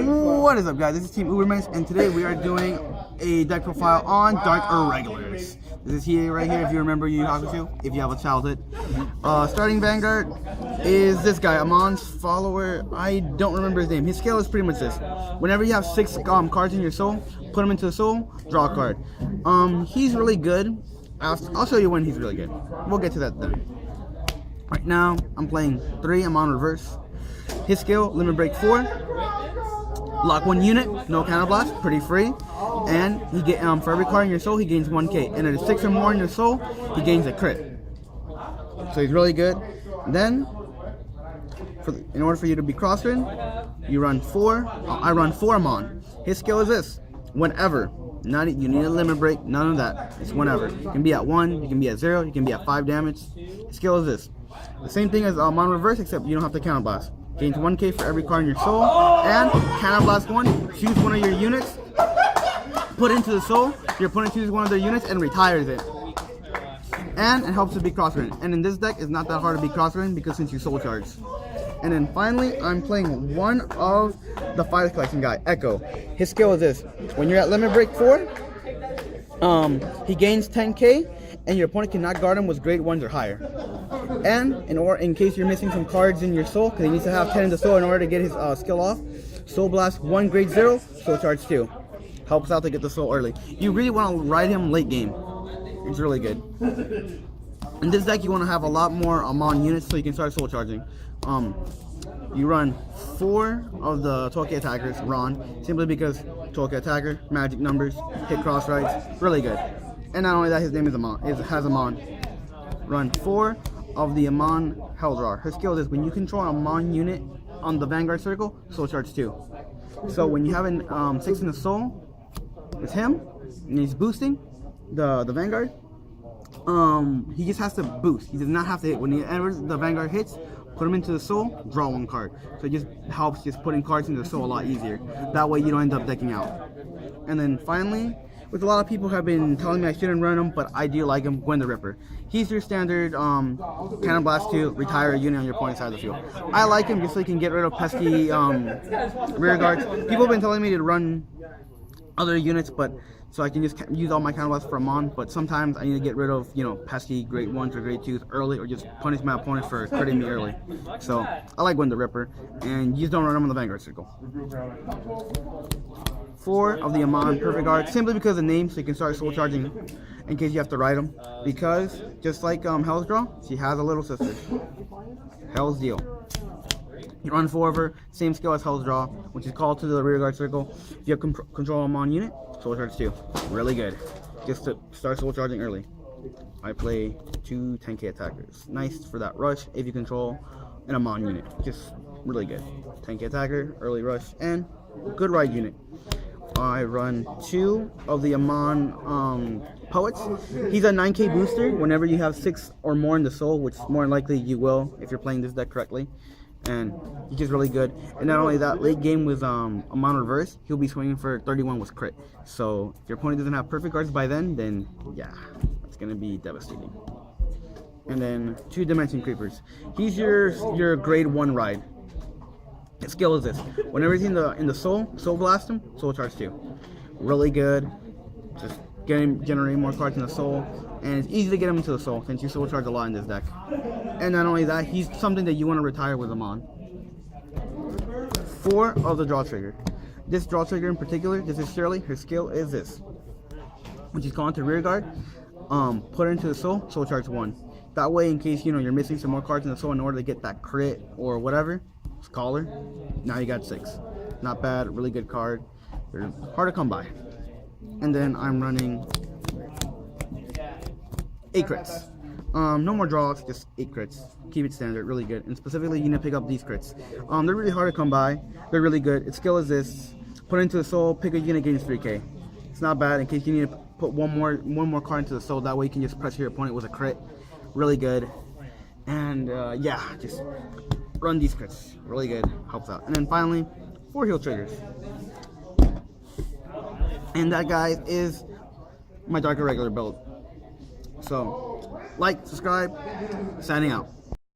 What is up, guys? This is Team Ubermans, and today we are doing a deck profile on Dark Irregulars. This is here, right here, if you remember Yu Yu Hakusho, if you have a childhood. Starting Vanguard is this guy, Amon's follower. I don't remember his name. His skill is pretty much this. Whenever you have 6 cards in your soul, put them into the soul, draw a card. He's really good. I'll show you when he's really good. We'll get to that then. Right now, I'm playing 3 Amon reverse. His skill, limit break 4. Lock 1 unit, no counter blast, pretty free. And he get for every card in your soul, he gains 1k. And if it's 6 or more in your soul, he gains a crit. So he's really good. Then, in order for you to be cross-rin, you run 4. I run 4 Amon. His skill is this. Whenever. You need a limit break, none of that. It's whenever. You can be at 1, you can be at 0, you can be at 5 damage. His skill is this. The same thing as Amon reverse, except you don't have to counter blast. Gains 1k for every card in your soul, and counter blast 1. Choose one of your units, put into the soul. Your opponent chooses one of their units and retires it. And it helps to be cross-rin. And in this deck, it's not that hard to be cross-rin because since you soul charge. And then finally, I'm playing one of the Fire Collection guy, Echo. His skill is this: when you're at limit break 4, he gains 10k, and your opponent cannot guard him with grade 1s or higher. And in case you're missing some cards in your soul, because he needs to have 10 in the soul in order to get his skill off, Soul Blast 1 grade 0, Soul Charge 2. Helps out to get the soul early. You really want to ride him late game. It's really good. In this deck, you want to have a lot more Amon units so you can start soul charging. You run 4 of the 12k attackers, Ron, simply because 12k attacker, magic numbers, hit cross rights, really good. And not only that, his name is Amon. Has Amon. Run 4 of the Amon Helldrawer. Her skill is when you control an Amon unit on the Vanguard circle, soul charge 2. So when you have 6 in the soul, it's him, and he's boosting the Vanguard. He just has to boost. He does not have to hit. Whenever the Vanguard hits, put him into the soul, draw 1 card. So it just helps putting cards into the soul a lot easier. That way you don't end up decking out. And then finally, which a lot of people have been telling me I shouldn't run him, but I do like him, Gwen the Ripper. He's your standard Cannon Blast 2, retire a unit on your opponent's side of the field. I like him just so he can get rid of pesky rear guards. People have been telling me to run other units, but so I can just use all my Cannon Blasts for Amon, but sometimes I need to get rid of, pesky grade 1s or grade 2s early, or just punish my opponent for critting me early. So I like Gwen the Ripper, and you just don't run him on the Vanguard circle. 4 of the Amon Perfect Guard, simply because of the name, so you can start soul charging in case you have to ride him. Because just like Hell's Draw, she has a little sister, Hell's Deal. You run 4 of her, same skill as Hell's Draw, which is called to the rear guard circle. If you have control Amon unit, soul charge 2, really good. Just to start soul charging early. I play 2 10k attackers, nice for that rush if you control an Amon unit. Just really good. 10k attacker, early rush, and good ride unit. I run 2 of the Amon Poets. He's a 9k booster whenever you have 6 or more in the soul, which more than likely you will if you're playing this deck correctly. And he's just really good. And not only that, late game with Amon reverse, he'll be swinging for 31 with crit. So if your opponent doesn't have perfect guards by then yeah, it's gonna be devastating. And then 2 Dimension Creepers. He's your grade 1 ride. His skill is this: whenever he's in the soul blast him, soul charge 2. Really good. Just generating more cards in the soul, and it's easy to get him into the soul since you soul charge a lot in this deck. And not only that, he's something that you want to retire with him on. 4 of the draw trigger. This draw trigger in particular, this is Shirley. Her skill is this: when she's calling to rear guard, put her into the soul charge 1. That way, in case you're missing some more cards in the soul in order to get that crit or whatever, just call her. Now you got 6. Not bad, really good card. They're hard to come by. And then I'm running 8 crits. No more draws, just 8 crits. Keep it standard, really good. And specifically, you need to pick up these crits. They're really hard to come by. They're really good. Its skill is this: put into the soul, pick a unit, gains 3k. It's not bad in case you need to put one more card into the soul. That way you can just pressure your opponent with a crit. Really good. And yeah, just run these crits. Really good. Helps out. And then finally, 4 heal triggers. And that, guys, is my Dark Irregular build. So, like, subscribe, signing out.